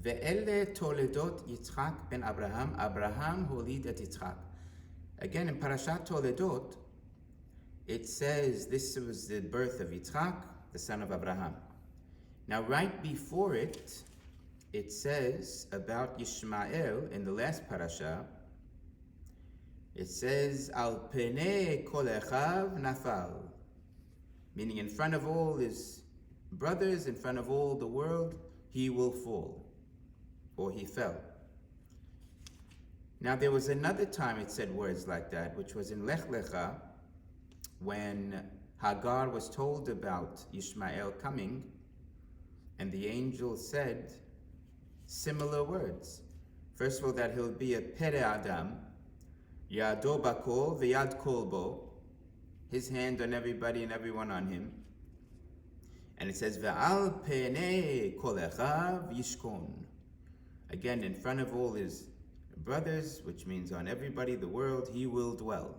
ואלה תולדות יצחק בן אברהם, אברהם הוליד את יצחק. Again, in Parashat Toledot, it says this was the birth of Yitzchak, the son of Abraham. Now, right before it, it says about Yishmael in the last parasha. It says, Al penei kol echav nafal, meaning in front of all his brothers, in front of all the world, he will fall, or he fell. Now there was another time it said words like that, which was in Lech Lecha, when Hagar was told about Yishmael coming, and the angel said similar words. First of all, that he'll be a pere Adam, Yado bakol v'yad kolbo, his hand on everybody and everyone on him. And it says, Ve'al penei kol echav yishkon. Again, in front of all his brothers, which means on everybody, the world, he will dwell.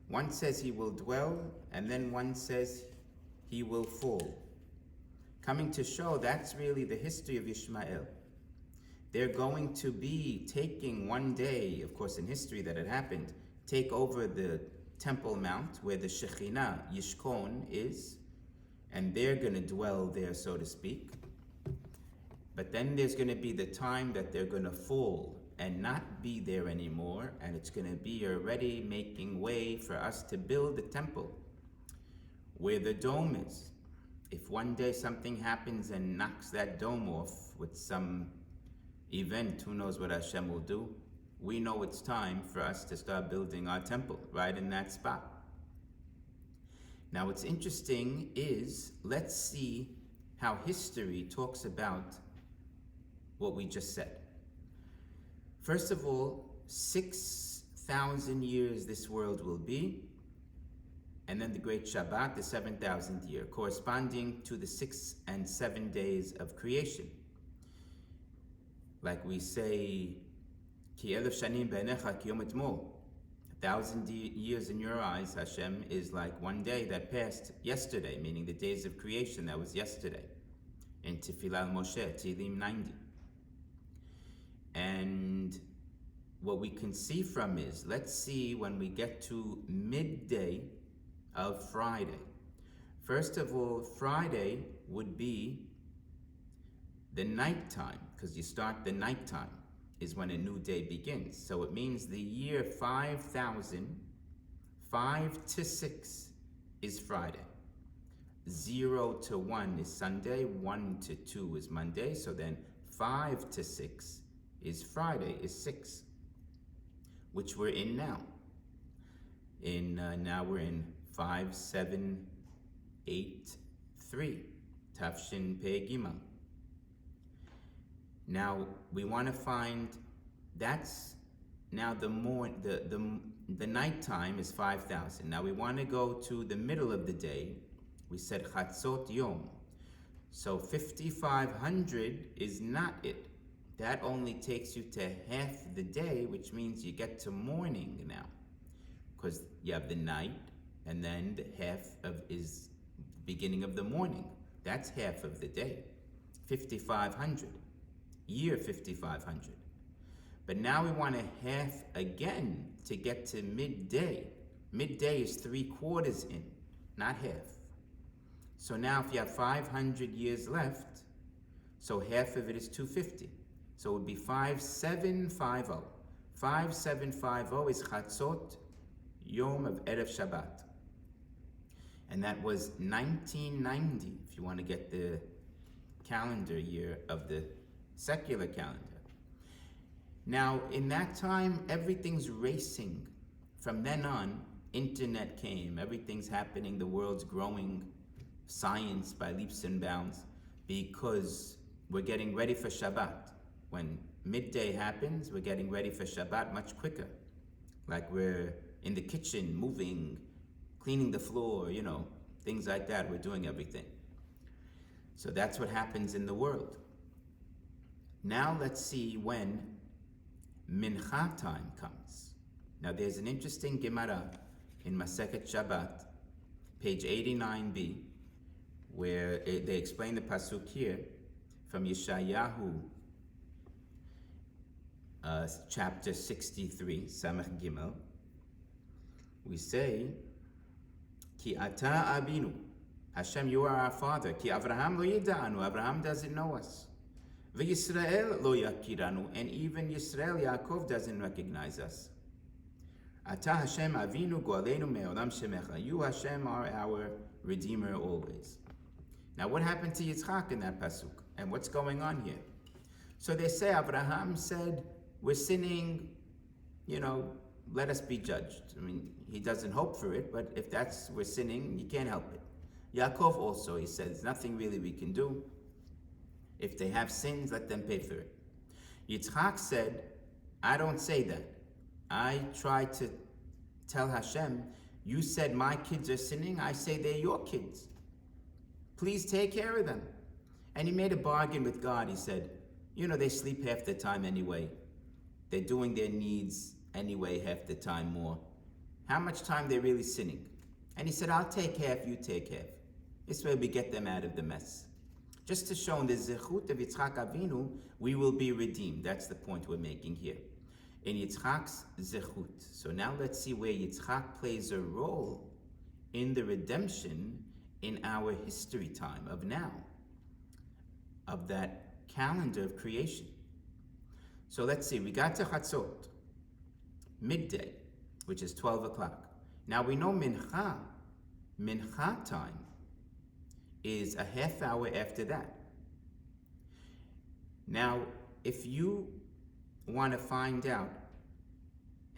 One says he will dwell, and then one says he will fall. Coming to show that's really the history of Yishmael. They're going to be taking one day, of course in history that it happened, take over the Temple Mount where the Shekhinah, Yishkon, is, and they're going to dwell there, so to speak. But then there's going to be the time that they're going to fall and not be there anymore, and it's going to be already making way for us to build the temple where the dome is. If one day something happens and knocks that dome off with some event, who knows what Hashem will do, we know it's time for us to start building our temple right in that spot. Now what's interesting is, let's see how history talks about what we just said. First of all, 6,000 years this world will be, and then the great Shabbat, the 7,000th year, corresponding to the 6 and 7 days of creation. Like we say, Ki elef shanim b'einecha ki yom etmol. 1,000 years in your eyes, Hashem, is like one day that passed yesterday, meaning the days of creation, that was yesterday. In Tefillah Moshe, Tehillim 90. And what we can see from is, let's see when we get to midday of Friday. First of all, Friday would be the nighttime, because you start the nighttime is when a new day begins. So it means the year 5,000, 5 to 6 is Friday. 0 to 1 is Sunday, 1 to 2 is Monday, so then 5 to 6 is Friday, is 6, which we're in now. Now we're in 5783, Tafshin Pei Gimel. Now we want to find, that's now the nighttime is 5,000. Now we want to go to the middle of the day. We said Chatzot Yom. So 5,500 is not it. That only takes you to half the day, which means you get to morning now, because you have the night, and then the half of is the beginning of the morning. That's half of the day. 5,500. Year 5,500. But now we want to half again to get to midday. Midday is 3/4 in, not half. So now if you have 500 years left, so half of it is 250. So it would be 5750. 5750 is Chatzot Yom of Erev Shabbat. And that was 1990, if you want to get the calendar year of the secular calendar. Now, in that time, everything's racing. From then on, internet came, everything's happening, the world's growing, science by leaps and bounds, because we're getting ready for Shabbat. When midday happens, we're getting ready for Shabbat much quicker. Like we're in the kitchen, moving, cleaning the floor, things like that. We're doing everything. So that's what happens in the world. Now let's see when Mincha time comes. Now there's an interesting Gemara in Masechet Shabbat, page 89b, where they explain the pasuk here from Yeshayahu chapter 63, Samach Gimel, we say, Ki ata abinu, Hashem, you are our father. Ki Avraham lo yida'anu, Avraham doesn't know us. V'Yisrael lo yakiranu, and even Yisrael, Yaakov, doesn't recognize us. Ata Hashem avinu go'aleinu me'olam shemecha. You, Hashem, are our Redeemer always. Now, what happened to Yitzchak in that pasuk? And what's going on here? So they say, Abraham said, we're sinning, let us be judged. I mean, he doesn't hope for it, but if we're sinning, you can't help it. Yaakov also, he says, nothing really we can do. If they have sins, let them pay for it. Yitzchak said, I don't say that. I try to tell Hashem, you said my kids are sinning, I say they're your kids. Please take care of them. And he made a bargain with God. He said, they sleep half the time anyway. They're doing their needs anyway half the time more. How much time they're really sinning? And he said, I'll take half, you take half. This way we get them out of the mess. Just to show in the zechut of Yitzchak Avinu, we will be redeemed. That's the point we're making here. In Yitzchak's zechut. So now let's see where Yitzchak plays a role in the redemption in our history time of now, of that calendar of creation. So let's see, we got to Chatzot, midday, which is 12 o'clock. Now we know Mincha time is a half hour after that. Now, if you want to find out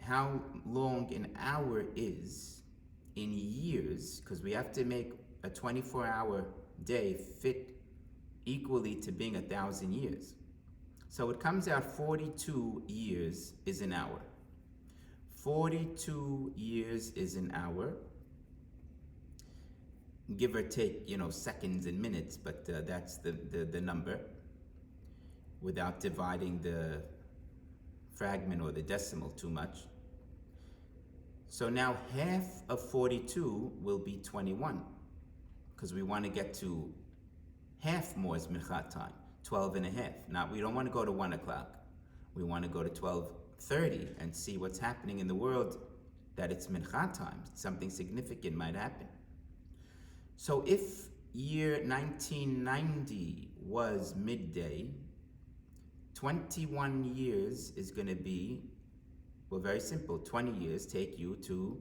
how long an hour is in years, because we have to make a 24-hour day fit equally to being 1,000 years. So it comes out 42 years is an hour. 42 years is an hour. Give or take, seconds and minutes, but that's the number, without dividing the fragment or the decimal too much. So now half of 42 will be 21, because we want to get to half more is Mincha time, 12 and a half. We don't want to go to 1 o'clock. We want to go to 12:30 and see what's happening in the world, that it's Mincha time. Something significant might happen. So if year 1990 was midday, 21 years is going to be, very simple. 20 years take you to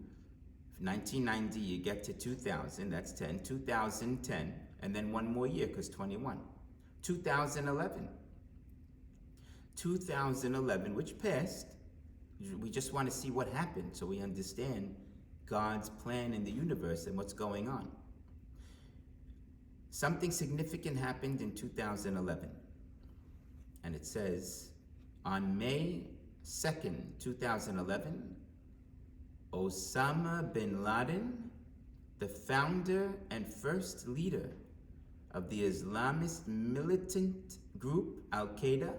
1990, you get to 2000, that's 10, 2010, and then one more year because 21. 2011, which passed. We just want to see what happened so we understand God's plan in the universe and what's going on. Something significant happened in 2011. And it says, on May 2nd, 2011, Osama bin Laden, the founder and first leader of the Islamist militant group Al-Qaeda,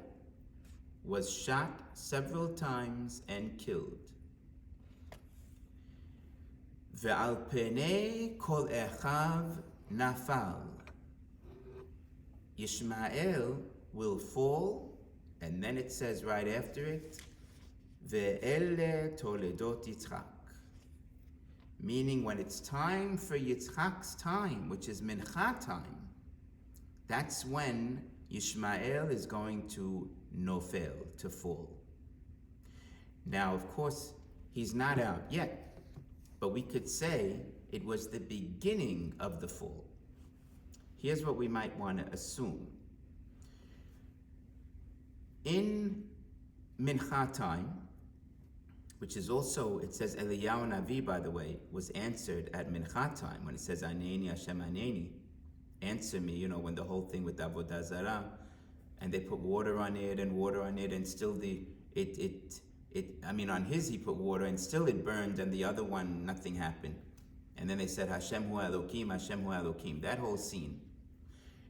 was shot several times and killed. Ve'al penei kol echav nafal. Yishmael will fall, and then it says right after it, Ve'ele toledot Yitzchak. Meaning when it's time for Yitzchak's time, which is Mincha time, that's when Yishmael is going to nofel, to fall. Now, of course, he's not out yet, but we could say it was the beginning of the fall. Here's what we might want to assume. In Mincha time, which is also, it says Eliyahu Navi, by the way, was answered at Mincha time, when it says Aneni Hashem Aneni, answer me, when the whole thing with Avodah Zarah, and they put water on it, and still on his he put water, and still it burned, and the other one, nothing happened. And then they said, Hashem hu Elokim, Hashem hu Elokim. That whole scene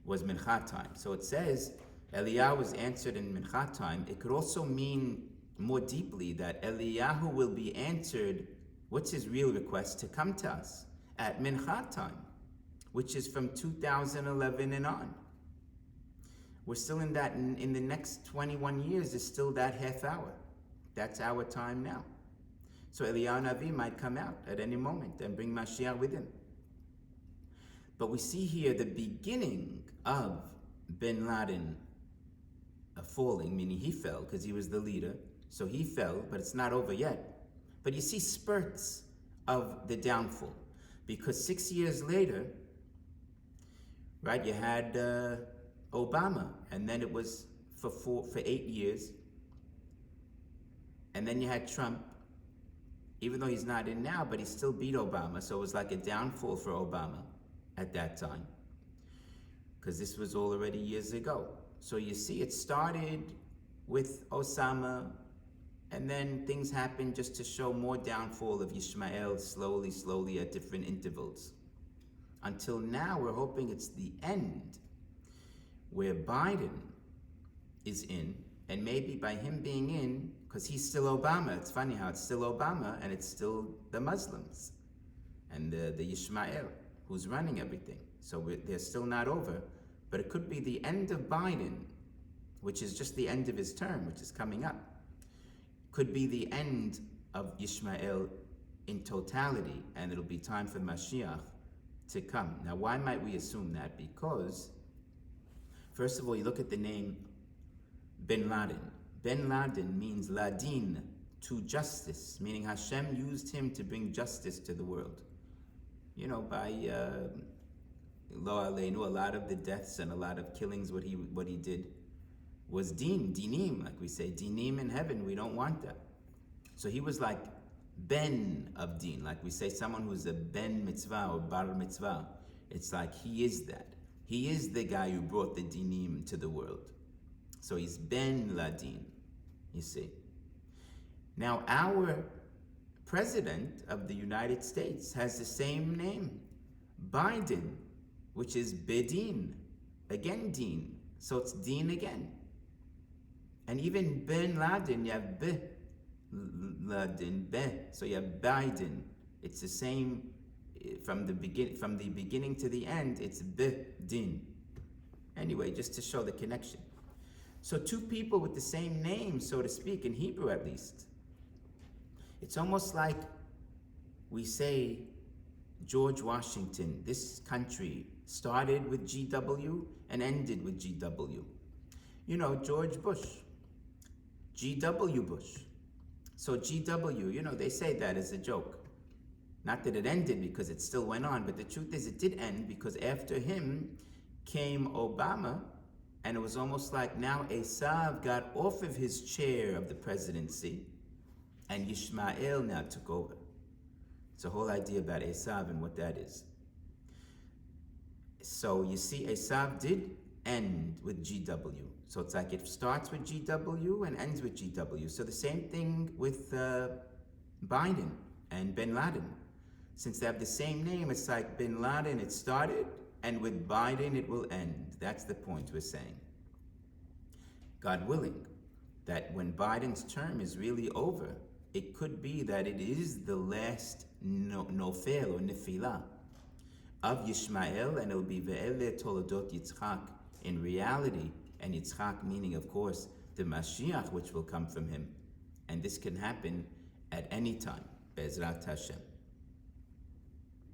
was Mincha time. So it says, Eliyahu was answered in Mincha time. It could also mean more deeply that Eliyahu will be answered, what's his real request? To come to us at Mincha time, which is from 2011 and on. We're still in that, in the next 21 years is still that half hour. That's our time now. So Eliyahu Navi might come out at any moment and bring Mashiach with him. But we see here the beginning of bin Laden falling, meaning he fell because he was the leader. So he fell, but it's not over yet. But you see spurts of the downfall, because 6 years later, right, you had Obama, and then it was for 8 years, and then you had Trump, even though he's not in now, but he still beat Obama, so it was like a downfall for Obama at that time, because this was already years ago. So you see, it started with Osama, and then things happened just to show more downfall of Yishmael slowly at different intervals. Until now, we're hoping it's the end, where Biden is in, and maybe by him being in, because he's still Obama, it's funny how it's still Obama, and it's still the Muslims, and the Yishmael, who's running everything. So they're still not over, but it could be the end of Biden, which is just the end of his term, which is coming up. Could be the end of Yishmael in totality, and it'll be time for Mashiach to come. Now, why might we assume that? Because, first of all, you look at the name bin Laden. Bin Laden means ladin, to justice, meaning Hashem used him to bring justice to the world. You know, by lo aleinu, a lot of the deaths and a lot of killings, what he did was dinim, like we say, dinim in heaven. We don't want that. So he was like ben of din, like we say, someone who's a ben mitzvah or bar mitzvah. It's like he is that. He is the guy who brought the dinim to the world. So he's ben ladin, you see. Now our president of the United States has the same name, Biden, which is bedin, again din. So it's din again. And even bin Laden, you have be Laden, be. So you have Biden. It's the same from the beginning to the end. It's be din. Anyway, just to show the connection. So two people with the same name, so to speak, in Hebrew at least. It's almost like we say George Washington. This country started with GW and ended with GW. You know, George Bush, G.W. Bush. So GW, you know, they say that as a joke. Not that it ended because it still went on, but the truth is it did end, because after him came Obama, and it was almost like now Esav got off of his chair of the presidency, and Yishmael now took over. It's a whole idea about Esav and what that is. So you see, Esav did end with GW. So it's like it starts with GW and ends with GW. So the same thing with Biden and bin Laden. Since they have the same name, it's like bin Laden, it started, and with Biden it will end. That's the point we're saying. God willing, that when Biden's term is really over, it could be that it is the last nofel or nefilah of Yishmael, and it will be Ve'ele Tolodot Yitzchak in reality, and Yitzchak meaning, of course, the Mashiach, which will come from him. And this can happen at any time, Be'ezrat Hashem.